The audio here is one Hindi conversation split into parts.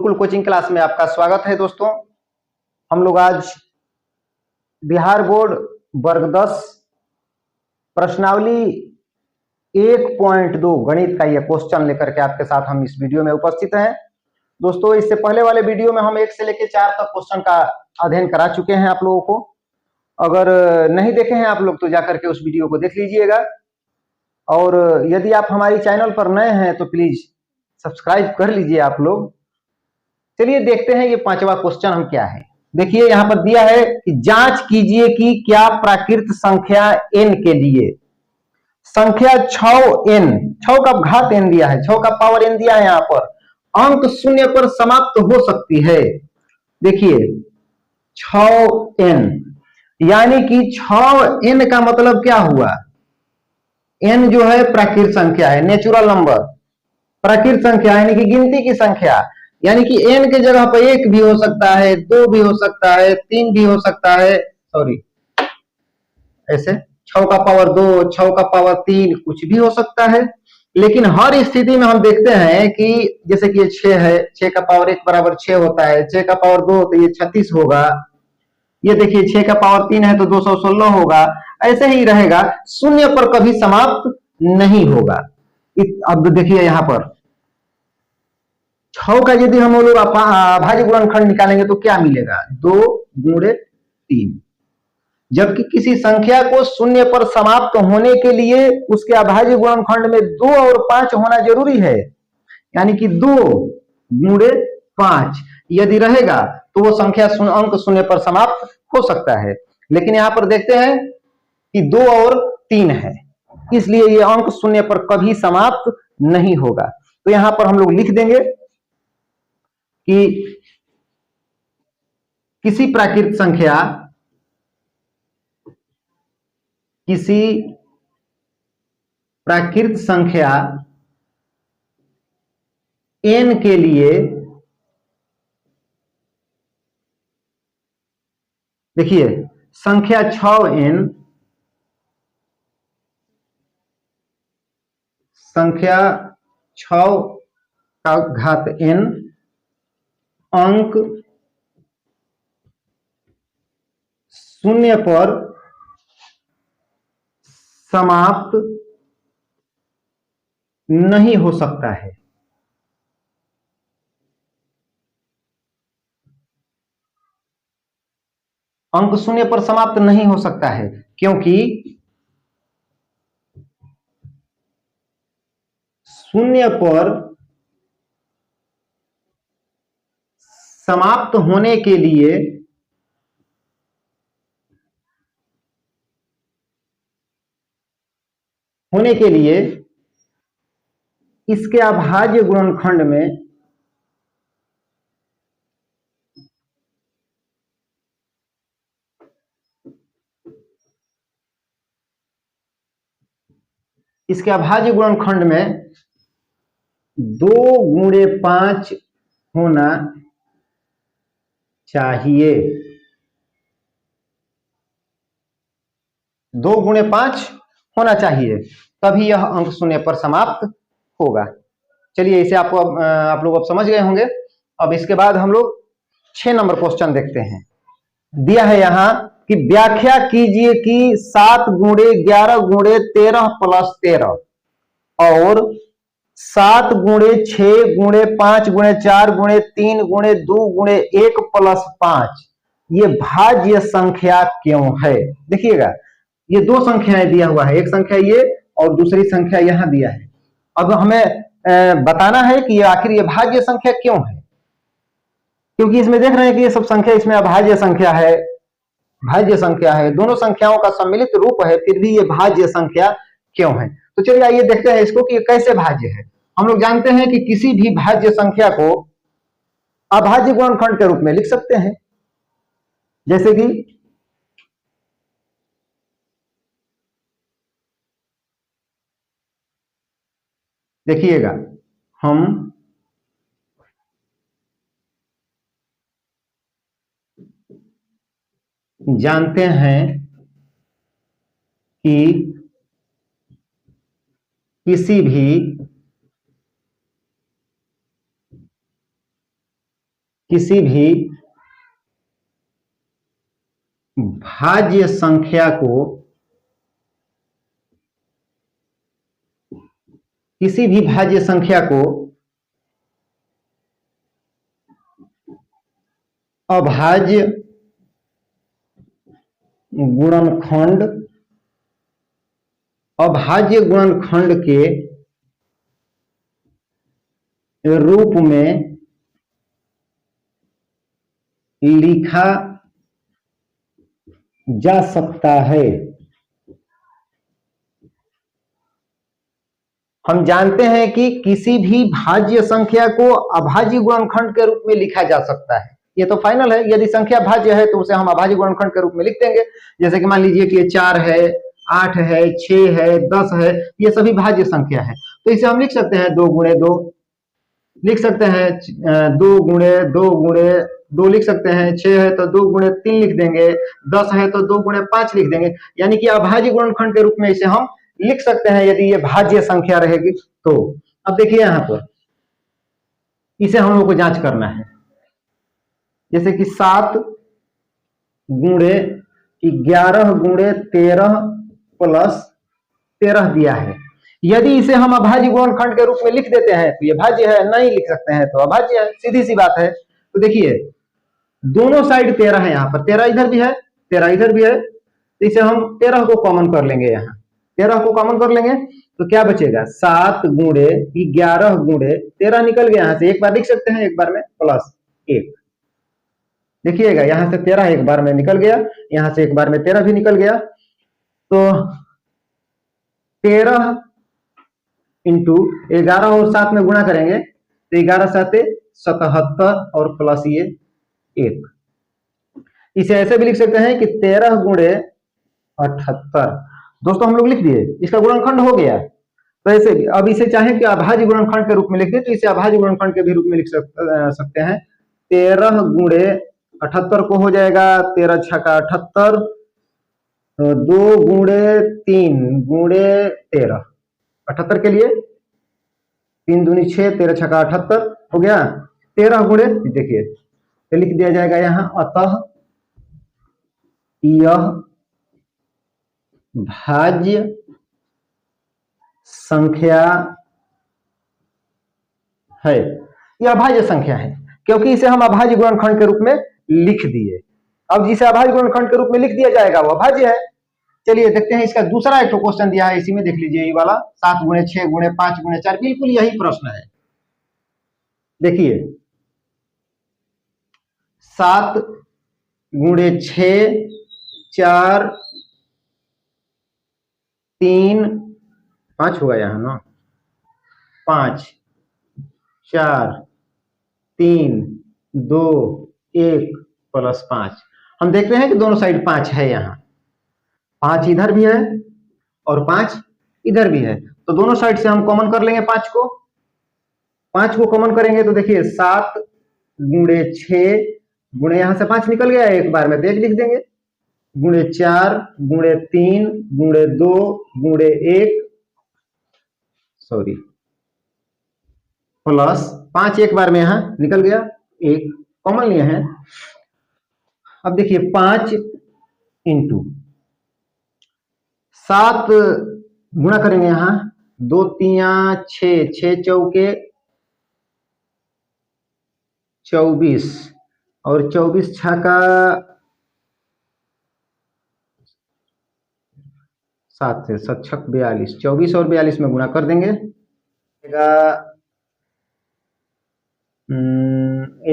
गुरुकुल कोचिंग क्लास में आपका स्वागत है दोस्तों। हम लोग आज बिहार बोर्ड वर्ग 10 प्रश्नावली 1.2 गणित का यह क्वेश्चन लेकर के आपके साथ हम इस वीडियो में उपस्थित हैं। दोस्तों, इससे पहले वाले वीडियो में हम 1 से लेकर 4 तक क्वेश्चन का अध्ययन करा चुके हैं आप लोगों को। अगर नहीं देखे हैं आप लोग तो जाकर के उस वीडियो को देख लीजिएगा, और यदि आप हमारी चैनल पर नए हैं तो प्लीज सब्सक्राइब कर लीजिए आप लोग। चलिए देखते हैं ये 5वां क्वेश्चन हम क्या है। देखिए यहाँ पर दिया है कि जांच कीजिए कि क्या प्राकृत संख्या n के लिए संख्या 6n, 6 का घात n दिया है, 6 का पावर n दिया है, यहाँ पर अंक शून्य पर समाप्त हो सकती है। देखिए 6n यानी कि 6n का मतलब क्या हुआ, n जो है प्राकृत संख्या है, नेचुरल नंबर, प्राकृत संख्या यानी कि गिनती की संख्या, यानी कि n के जगह पर 1 भी हो सकता है, 2 भी हो सकता है, 3 भी हो सकता है, सॉरी ऐसे 6 का पावर 2, 6 का पावर 3 कुछ भी हो सकता है। लेकिन हर स्थिति में हम देखते हैं कि जैसे कि ये 6 है, 6 का पावर 1 बराबर 6 होता है, 6 का पावर 2 तो ये 36 होगा, ये देखिए 6 का पावर 3 है तो 216 होगा, ऐसे ही रहेगा, शून्य पर कभी समाप्त नहीं होगा। अब देखिए यहाँ पर 6 का यदि हम लोग अभाज्य गुणनखंड निकालेंगे तो क्या मिलेगा, 2 गुणे 3। जबकि किसी संख्या को शून्य पर समाप्त होने के लिए उसके अभाज्य गुणनखंड में 2 और 5 होना जरूरी है, यानी कि 2 गुणे 5 यदि रहेगा तो वो संख्या अंक शून्य पर समाप्त हो सकता है। लेकिन यहां पर देखते हैं कि 2 और 3 है, इसलिए ये अंक शून्य पर कभी समाप्त नहीं होगा। तो यहां पर हम लोग लिख देंगे कि किसी प्राकृत संख्या n के लिए, देखिए संख्या 6n, संख्या 6 का घात n अंक शून्य पर समाप्त नहीं हो सकता है। अंक शून्य पर समाप्त नहीं हो सकता है क्योंकि शून्य पर समाप्त होने के लिए इसके अभाज्य गुणनखंड में में 2 गुणे 5 होना चाहिए। 2 गुणे 5 होना चाहिए, तभी यह अंक शून्य पर समाप्त होगा। चलिए इसे आप लोग अब समझ गए होंगे। अब इसके बाद हम लोग 6 नंबर क्वेश्चन देखते हैं। दिया है यहां कि व्याख्या कीजिए कि 7 गुणे 11 गुणे 13 प्लस 13 और 7 गुणे 6 गुणे 5 गुणे 4 गुणे 3 गुणे 2 गुणे 1 प्लस 5 ये भाज्य संख्या क्यों है। देखिएगा ये 2 संख्याएं दिया हुआ है, एक संख्या ये और दूसरी संख्या यहां दिया है। अब हमें बताना है कि आखिर ये भाज्य संख्या क्यों है, क्योंकि इसमें देख रहे हैं कि ये सब संख्या इसमें अभाज्य संख्या है, भाज्य संख्या है, दोनों संख्याओं का सम्मिलित रूप है, फिर भी ये भाज्य संख्या क्यों है। तो चलिए आइए देखते हैं इसको कि ये कैसे भाज्य है। हम लोग जानते हैं कि किसी भी भाज्य संख्या को अभाज्य गुणनखंड के रूप में लिख सकते हैं, जैसे कि देखिएगा हम जानते हैं कि किसी भी किसी भी भाज्य संख्या को अभाज्य गुणनखंड के रूप में लिखा जा सकता है। हम जानते हैं कि किसी भी भाज्य संख्या को अभाज्य गुणनखंड के रूप में लिखा जा सकता है। ये तो फाइनल है। यदि संख्या भाज्य है तो उसे हम अभाज्य गुणनखंड के रूप में लिख देंगे। जैसे कि मान लीजिए कि 4 है, 8 है, 6 है, 10 है, ये सभी भाज्य संख्या है। तो इसे हम लिख सकते हैं 2 गुणे 2, लिख सकते हैं 2 गुणे 2 गुणे 2 लिख सकते हैं, 6 है तो 2 गुणे 3 लिख देंगे, 10 है तो 2 गुणे 5 लिख देंगे। यानी कि अभाज्य गुणनखंड के रूप में इसे हम लिख सकते हैं यदि ये भाज्य संख्या रहेगी तो। अब देखिए यहां पर इसे हम लोग को जांच करना है। जैसे कि 7 गुणे 11 गुणे 13 प्लस 13 दिया है। यदि इसे हम अभाज्य गुणनखंड के रूप में लिख देते हैं तो ये भाज्य है, नहीं लिख सकते हैं तो अभाज्य है, सीधी सी बात है। तो देखिए दोनों साइड 13 है, यहाँ पर 13 इधर भी है, 13 इधर भी है, तो इसे हम 13 को कॉमन कर लेंगे। यहाँ 13 को कॉमन कर लेंगे तो क्या बचेगा, 7 गुणे 11 गुणे 13 निकल गया। यहाँ से एक बार लिख सकते हैं, एक बार में प्लस 1। देखिएगा यहाँ से 13 एक बार में निकल गया, यहाँ से एक बार में 13 भी निकल गया। तो 13 इंटू 11 और 7 में गुणा करेंगे तो 11 7 77 और प्लस ये 1। इसे ऐसे भी लिख सकते हैं कि 13 गुणे 78। दोस्तों हम लोग लिख दिए, इसका गुणनखंड हो गया। तो ऐसे भी अब इसे चाहे कि अभाज्य गुणनखंड के रूप में लिख दे तो इसे अभाज्य गुणनखंड के भी रूप में लिख सकते हैं। 13 गुणे 78 को हो जाएगा 13 छक्का 78, 2 गुणे 3 गुणे 13, 78 के लिए 3 दूनी 6, 13 छक्का 78 हो गया। 13 गुणे देखिए तो लिख दिया जाएगा यहाँ, अतः यह भाज्य संख्या है। यह अभाज्य संख्या है क्योंकि इसे हम अभाज्य गुणनखंड के रूप में लिख दिए। अब जिसे अभाज्य गुणनखंड के रूप में लिख दिया जाएगा वो अभाज्य है। चलिए देखते हैं इसका दूसरा एक क्वेश्चन दिया है, इसी में देख लीजिए ये वाला 7 गुणे 6 गुणे 5 गुणे 4, बिल्कुल यही प्रश्न है। देखिए 7 गुणे 6 4 3 5 हुआ यहाँ ना, 5 4 3 2 1 प्लस 5। हम देखते हैं कि दोनों साइड 5 है, यहाँ 5 इधर भी है और 5 इधर भी है, तो दोनों साइड से हम कॉमन कर लेंगे 5 को। 5 को कॉमन करेंगे तो देखिए 7 गुणे 6 गुणे यहाँ से 5 निकल गया एक बार में, तो 1 लिख देंगे, गुणे 4 गुणे 3 गुणे 2 गुणे 1 प्लस 5 एक बार में यहाँ निकल गया, 1 कॉमन लिए हैं। अब देखिए 5 इंटू 7 गुणा करेंगे, यहाँ 2 तिया 6, 6 चौके 24 और 24 छक्का 7 से 7 छक 42, 24 और 42 में गुणा कर देंगे,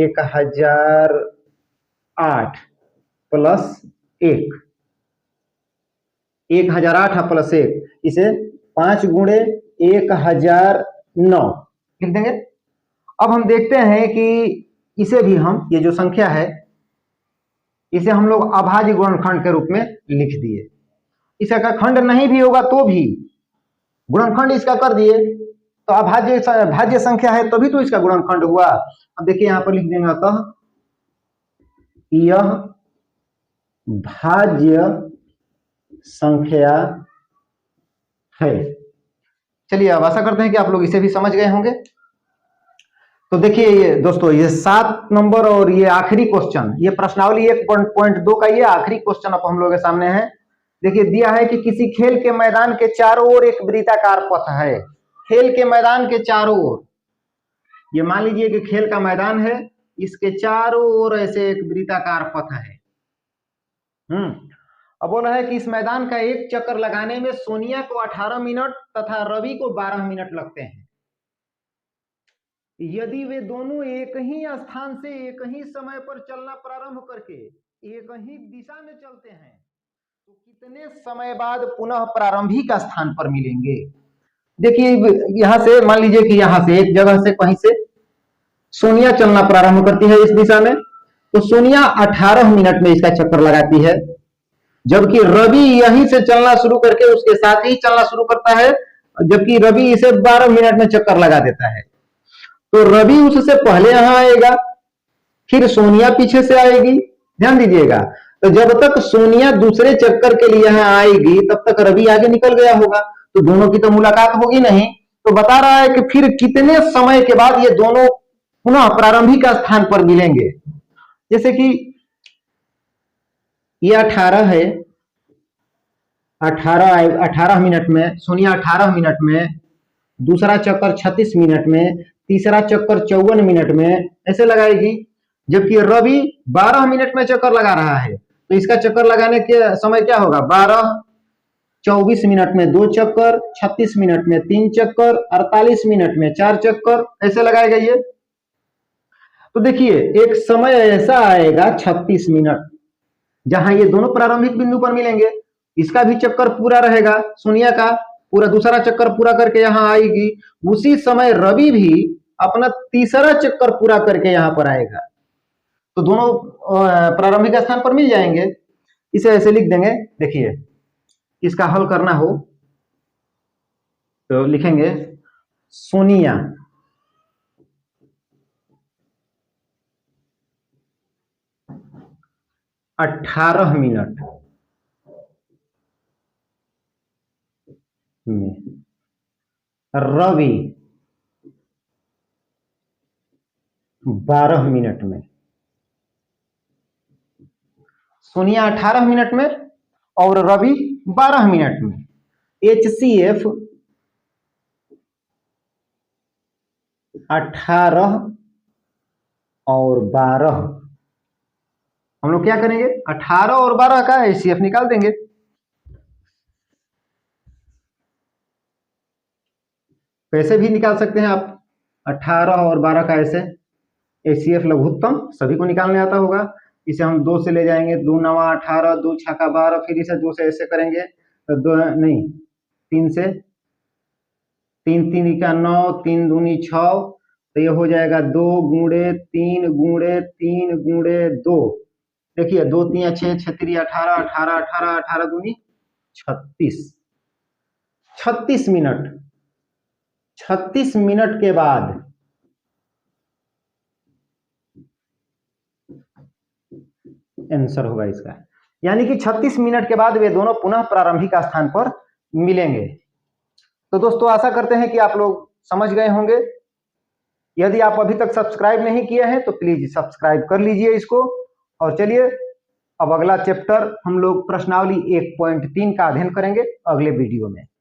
1008 प्लस 1, 1008 प्लस 1, इसे 5 गुणे 1009 लिख देंगे। अब हम देखते हैं कि इसे भी हम, ये जो संख्या है इसे हम लोग अभाज्य गुणनखंड के रूप में लिख दिए। इसका खंड नहीं भी होगा तो भी गुणनखंड इसका कर दिए, तो भाज्य संख्या है तभी तो इसका गुणनखंड हुआ। अब देखिए यहां पर लिख देंगे, अतः यह भाज्य संख्या है। चलिए अब आशा करते हैं कि आप लोग इसे भी समझ गए होंगे। तो देखिए ये दोस्तों, ये 7 नंबर और ये आखिरी क्वेश्चन, ये प्रश्नावली 1.2 का ये आखिरी क्वेश्चन अब हम लोग के सामने है। देखिए दिया है कि किसी खेल के मैदान के चारों ओर एक वृत्ताकार पथ है। खेल के मैदान के चारों ओर, ये मान लीजिए कि खेल का मैदान है, इसके चारों ओर ऐसे एक वृत्ताकार पथ है। अब बोला है कि इस मैदान का एक चक्कर लगाने में सोनिया को 18 मिनट तथा रवि को 12 मिनट लगते हैं। यदि वे दोनों एक ही स्थान से एक ही समय पर चलना प्रारंभ करके एक ही दिशा में चलते हैं तो कितने समय बाद पुनः प्रारंभिक स्थान पर मिलेंगे। देखिए यहां से मान लीजिए कि यहां से एक जगह से कहीं से सोनिया चलना प्रारंभ करती है इस दिशा में, तो सोनिया 18 मिनट में इसका चक्कर लगाती है, जबकि रवि यहीं से चलना शुरू करके उसके साथ ही चलना शुरू करता है, जबकि रवि इसे 12 मिनट में चक्कर लगा देता है। तो रवि उससे पहले यहां आएगा, फिर सोनिया पीछे से आएगी। ध्यान दीजिएगा, तो जब तक सोनिया दूसरे चक्कर के लिए यहां आएगी तब तक रवि आगे निकल गया होगा, तो दोनों की तो मुलाकात होगी नहीं। तो बता रहा है कि फिर कितने समय के बाद ये दोनों पुनः प्रारंभिक स्थान पर मिलेंगे। जैसे कि ये 18 है, 18 मिनट में, सोनिया 18 मिनट में, दूसरा चक्कर 36 मिनट में, तीसरा चक्कर 54 मिनट में ऐसे लगाएगी, जबकि रवि 12 मिनट में चक्कर लगा रहा है। तो इसका चक्कर लगाने के समय क्या होगा, 12, 24 मिनट में 2 चक्कर, 36 मिनट में 3 चक्कर, 48 मिनट में 4 चक्कर ऐसे लगाएगा ये। तो देखिए एक समय ऐसा आएगा 36 मिनट जहां ये दोनों प्रारंभिक बिंदु पर मिलेंगे, इसका भी चक्कर पूरा रहेगा, सोनिया का पूरा दूसरा चक्कर पूरा करके यहां आएगी। उसी समय रवि भी अपना तीसरा चक्कर पूरा करके यहां पर आएगा, तो दोनों प्रारंभिक स्थान पर मिल जाएंगे। इसे ऐसे लिख देंगे। देखिए इसका हल करना हो तो लिखेंगे सोनिया 18 मिनट में, रवि 12 मिनट में, सोनिया 18 मिनट में और रवि 12 मिनट में। HCF 18 और 12, हम लोग क्या करेंगे, 18 और 12 का HCF निकाल देंगे। कैसे भी निकाल सकते हैं आप, 18 और 12 का ऐसे HCF लघुत्तम सभी को निकालने आता होगा। इसे हम 2 से ले जाएंगे, 2 9 18, 2 6 12, फिर इसे 2 से ऐसे करेंगे तो 2 नहीं 3 से, 3 3 का 9, 3 दूनी 6, तो ये हो जाएगा 2 गुणे 3 गुणे 3 गुणे 2। देखिए 2 3 6 6 3 18, 18 18 18 दूनी 36, 36 मिनट, 36 मिनट के बाद आंसर होगा इसका, यानी कि 36 मिनट के बाद वे दोनों पुनः प्रारंभिक स्थान पर मिलेंगे। तो दोस्तों आशा करते हैं कि आप लोग समझ गए होंगे। यदि आप अभी तक सब्सक्राइब नहीं किए हैं तो प्लीज सब्सक्राइब कर लीजिए इसको। और चलिए अब अगला चैप्टर हम लोग प्रश्नावली 1.3 का अध्ययन करेंगे अगले वीडियो में।